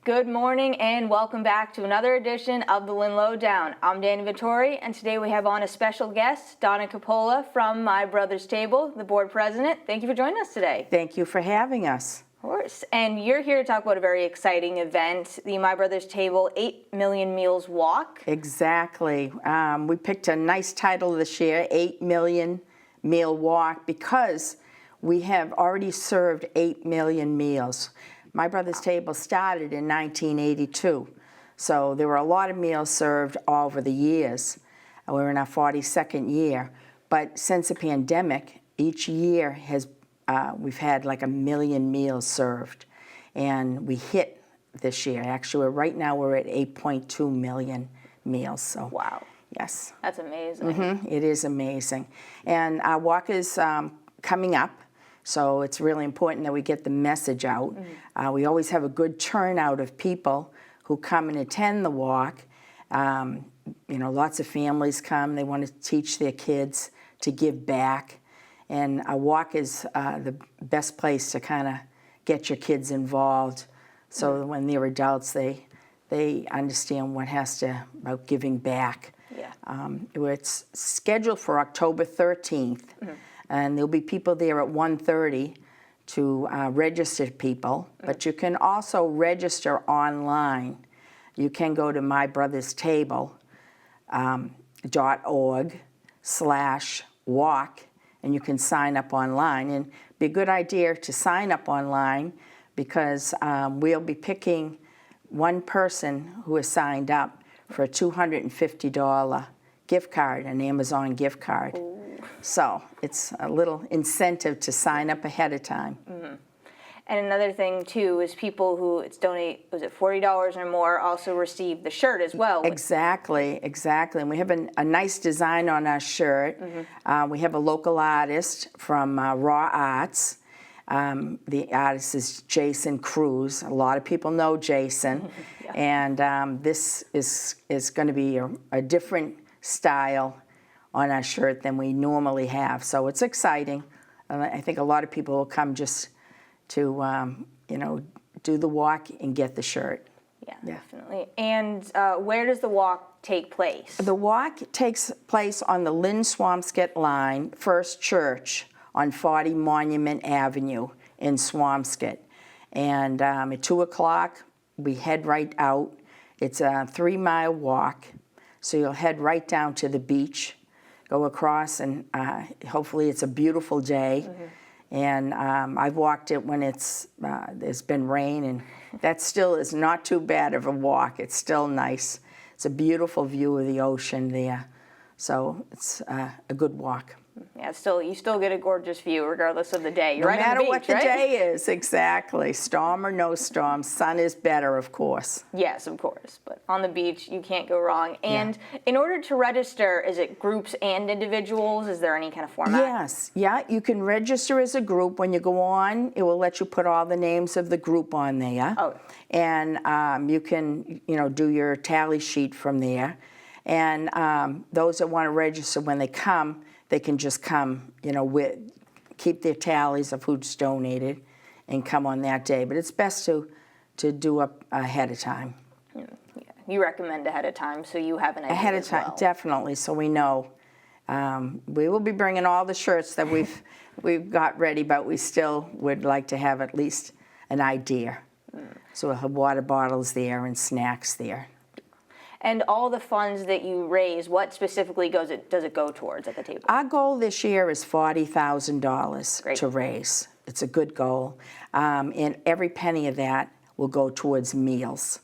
Good morning and welcome back to another edition of the Lynn Lowdown. I'm Dani Vittori, and today we have on a special guest, Donna Coppola from My Brother's Table, the board president. Thank you for joining us today. Thank you for having us. Of course. And you're here to talk about a very exciting event, the My Brother's Table 8 Million Meals Walk. Exactly. We picked a nice title this year, 8 Million Meal Walk, because we have already served 8 million meals. My Brother's Table started in 1982, so there were a lot of meals served over the years. We're in our 42nd year, but since the pandemic, each year has we've had like 1 million meals served, and we hit this year. Actually, right now we're at 8.2 million meals. So wow, yes, that's amazing. It is amazing, and our walk is coming up. So it's really important that we get the message out. We always have a good turnout of people who come and attend the walk. You know, lots of families come. They want to teach their kids to give back. And a walk is the best place to kind of get your kids involved, so when they're adults, they understand what has to about giving back. Yeah. It's scheduled for October 13th. And there'll be people there at 1:30 to register people, but you can also register online. You can go to mybrotherstable.org/walk, and you can sign up online. And it'd be a good idea to sign up online, because we'll be picking one person who has signed up for a $250 gift card, an Amazon gift card. Ooh. So it's a little incentive to sign up ahead of time. And another thing too is people who donate, was it $40 or more, also receive the shirt as well. Exactly. And we have a nice design on our shirt. We have a local artist from Raw Arts. The artist is Jason Cruz. A lot of people know Jason. Yeah. And this is going to be a different style on our shirt than we normally have. So it's exciting. I think a lot of people will come just to, you know, do the walk and get the shirt. Yeah, definitely. And where does the walk take place? The walk takes place on the Lynn Swampscott line, First Church, on 40 Monument Avenue in Swampscott. And at 2 o'clock, we head right out. It's a 3-mile walk. So you'll head right down to the beach, go across, and hopefully it's a beautiful day. And I've walked it when there's been rain, and that still is not too bad of a walk. It's still nice. It's a beautiful view of the ocean there. So it's a good walk. Yeah, you still get a gorgeous view regardless of the day. You're right on the beach, no matter what the right? day is, exactly. Storm or no storm, sun is better, of course. Yes, of course. But on the beach, you can't go wrong. And in order to register, is it groups and individuals? Is there any kind of format? Yes. Yeah, you can register as a group. When you go on, it will let you put all the names of the group on there. Oh. And you can, you know, do your tally sheet from there. And those that want to register, when they come, they can just come, you know, keep their tallies of who's donated and come on that day. But it's best to do up ahead of time. Yeah. You recommend ahead of time so you have an idea ahead of time, well. Definitely, so we know. We will be bringing all the shirts that we've got ready, but we still would like to have at least an idea. So we'll have water bottles there and snacks there. And all the funds that you raise, what specifically does it go towards at the table? Our goal this year is $40,000 to raise. It's a good goal. And every penny of that will go towards meals.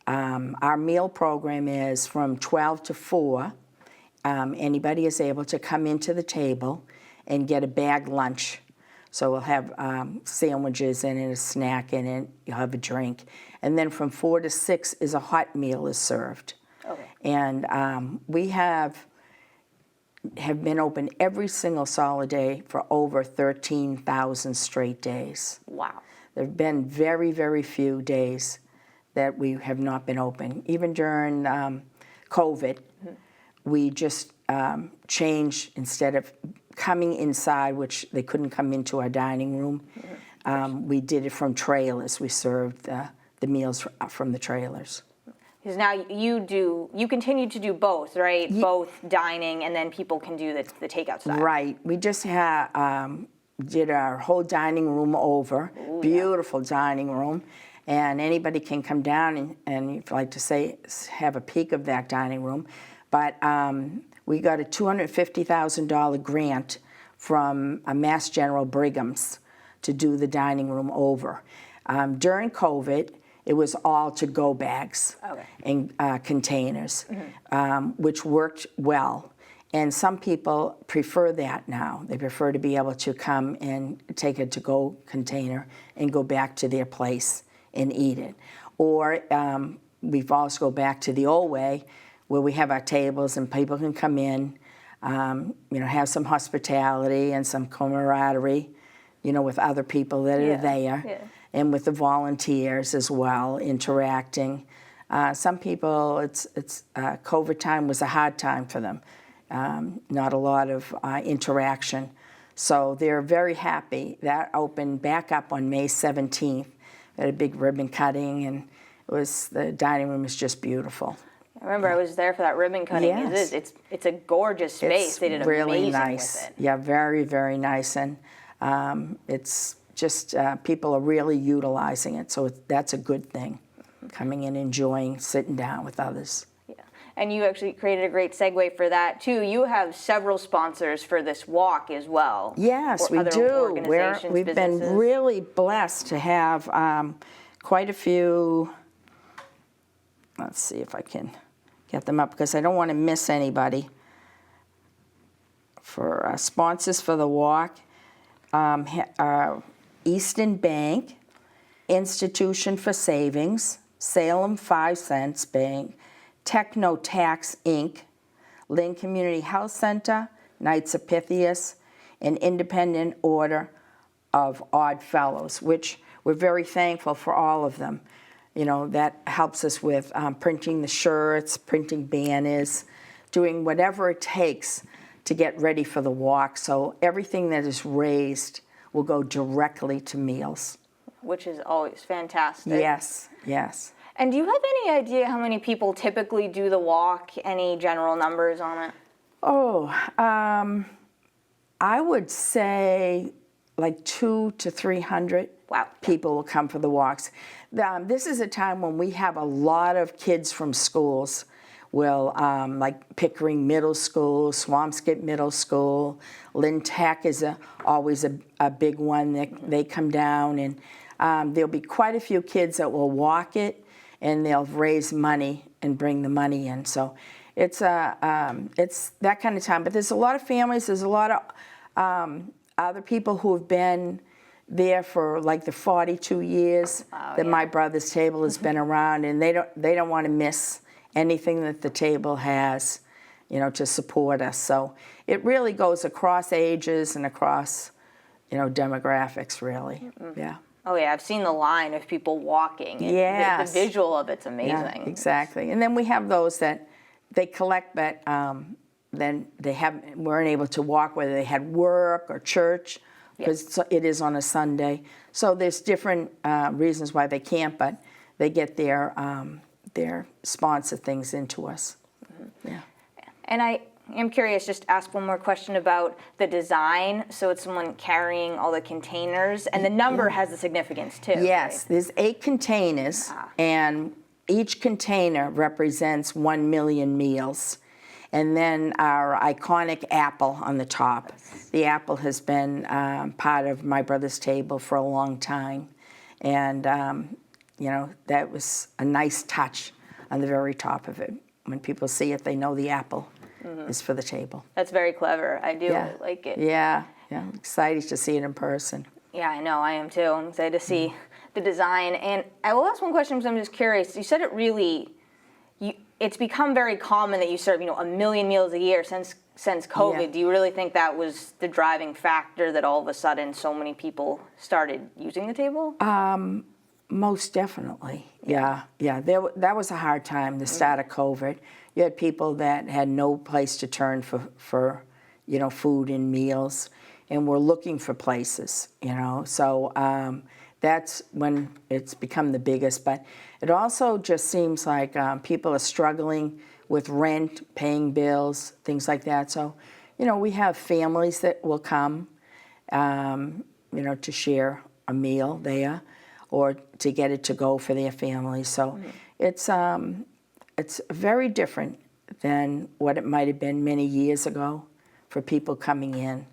Our meal program is from 12 to 4. Anybody is able to come into the table and get a bag lunch. So we'll have sandwiches in it, a snack in it, you'll have a drink. And then from 4 to 6 is a hot meal is served. Okay. And we have been open every single solid day for over 13,000 straight days. Wow. There have been very, very few days that we have not been open. Even during COVID, we just changed, instead of coming inside, which they couldn't come into our dining room, we did it from trailers. We served the meals from the trailers. Because now you continue to do both, right? Both dining and then people can do the takeout side. Right. We just did our whole dining room over. Ooh, beautiful dining room. And anybody can come down and if you'd like to have a peek of that dining room. But we got a $250,000 grant from Mass General Brigham's to do the dining room over. During COVID, it was all to-go bags and containers, which worked well. And some people prefer that now. They prefer to be able to come and take a to-go container and go back to their place and eat it. Or we've also go back to the old way where we have our tables and people can come in, have some hospitality and some camaraderie, with other people that are there. Yeah. And with the volunteers as well, interacting. Some people, it's COVID time was a hard time for them. Not a lot of interaction. So they're very happy. That opened back up on May 17th. We had a big ribbon cutting, and the dining room is just beautiful. I remember I was there for that ribbon cutting. Yes. It's a gorgeous space. They did really amazing nice. with it. Yeah, very, very nice. And it's just people are really utilizing it, so that's a good thing. Coming in, enjoying, sitting down with others. Yeah, and you actually created a great segue for that too. You have several sponsors for this walk as well. Yes, we do. We've been really blessed to have quite a few. Let's see if I can get them up because I don't want to miss anybody. For sponsors for the walk. Easton Bank, Institution for Savings, Salem 5 Cents Bank, Techno Tax Inc., Lynn Community Health Center, Knights of Pythias, and Independent Order of Odd Fellows, which we're very thankful for all of them. That helps us with printing the shirts, printing banners, doing whatever it takes to get ready for the walk. So everything that is raised will go directly to meals. Which is always fantastic. Yes, yes. And do you have any idea how many people typically do the walk? Any general numbers on it? Oh, I would say like 200 to 300 people will come for the walks. This is a time when we have a lot of kids from schools. Like Pickering Middle School, Swampscott Middle School, Lynn Tech is always a big one. They come down, and there'll be quite a few kids that will walk it, and they'll raise money and bring the money in. So it's that kind of time. But there's a lot of families. There's a lot of other people who have been there for like the 42 years that my brother's table has been around, and they don't want to miss anything that the table has, to support us. So it really goes across ages and across, demographics, really. Mm-hmm. Yeah. Oh yeah, I've seen the line of people walking. Yes. The visual of it's amazing. Yeah, exactly. And then we have those that they collect, but then they weren't able to walk, whether they had work or church, because it is on a Sunday. So there's different reasons why they can't, but they get their sponsor things into us. Mm-hmm. Yeah. And I am curious, just ask one more question about the design. So it's someone carrying all the containers, and the number has a significance too. Yes, right? There's 8 containers, and each container represents 1 million meals. And then our iconic apple on the top. The apple has been part of my brother's table for a long time. And that was a nice touch on the very top of it. When people see it, they know the apple is for the table. That's very clever. I do like it. Yeah, I'm excited to see it in person. Yeah, I know. I am too. I'm excited to see the design. And I will ask one question because I'm just curious. You said it really, it's become very common that you serve, 1 million meals a year since COVID. Yeah. Do you really think that was the driving factor that all of a sudden so many people started using the table? Most definitely, yeah. That was a hard time, the start of COVID. You had people that had no place to turn for food and meals, and were looking for places, So that's when it's become the biggest. But it also just seems like people are struggling with rent, paying bills, things like that. So, you know, we have families that will come, you know, to share a meal there or to get it to go for their family. So it's very different than what it might have been many years ago for people coming in.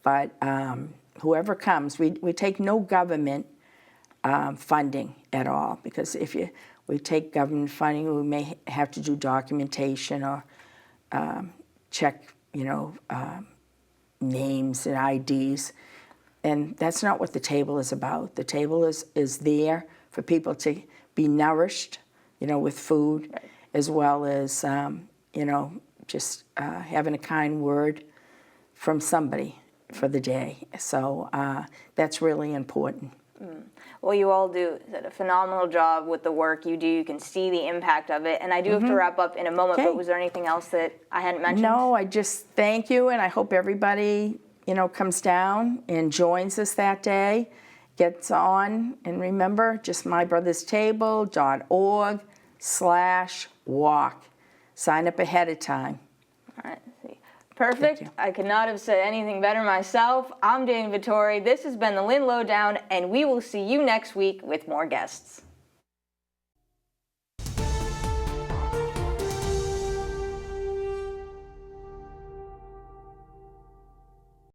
But whoever comes, we take no government funding at all, because if we take government funding, we may have to do documentation or check, you know, names and IDs. And that's not what the table is about. The table is there for people to be nourished, you know, with food, right, as well as, you know, just having a kind word from somebody for the day. So that's really important. Well, you all do a phenomenal job with the work you do. You can see the impact of it. And I do have to wrap up in a moment, but was there anything else that I hadn't mentioned? No, I just thank you, and I hope everybody, you know, comes down and joins us that day, gets on, and remember, just mybrothers.table.org/walk. Sign up ahead of time. All right. Perfect. I could not have said anything better myself. I'm Dani Vittori. This has been the Lynn Lowdown, and we will see you next week with more guests.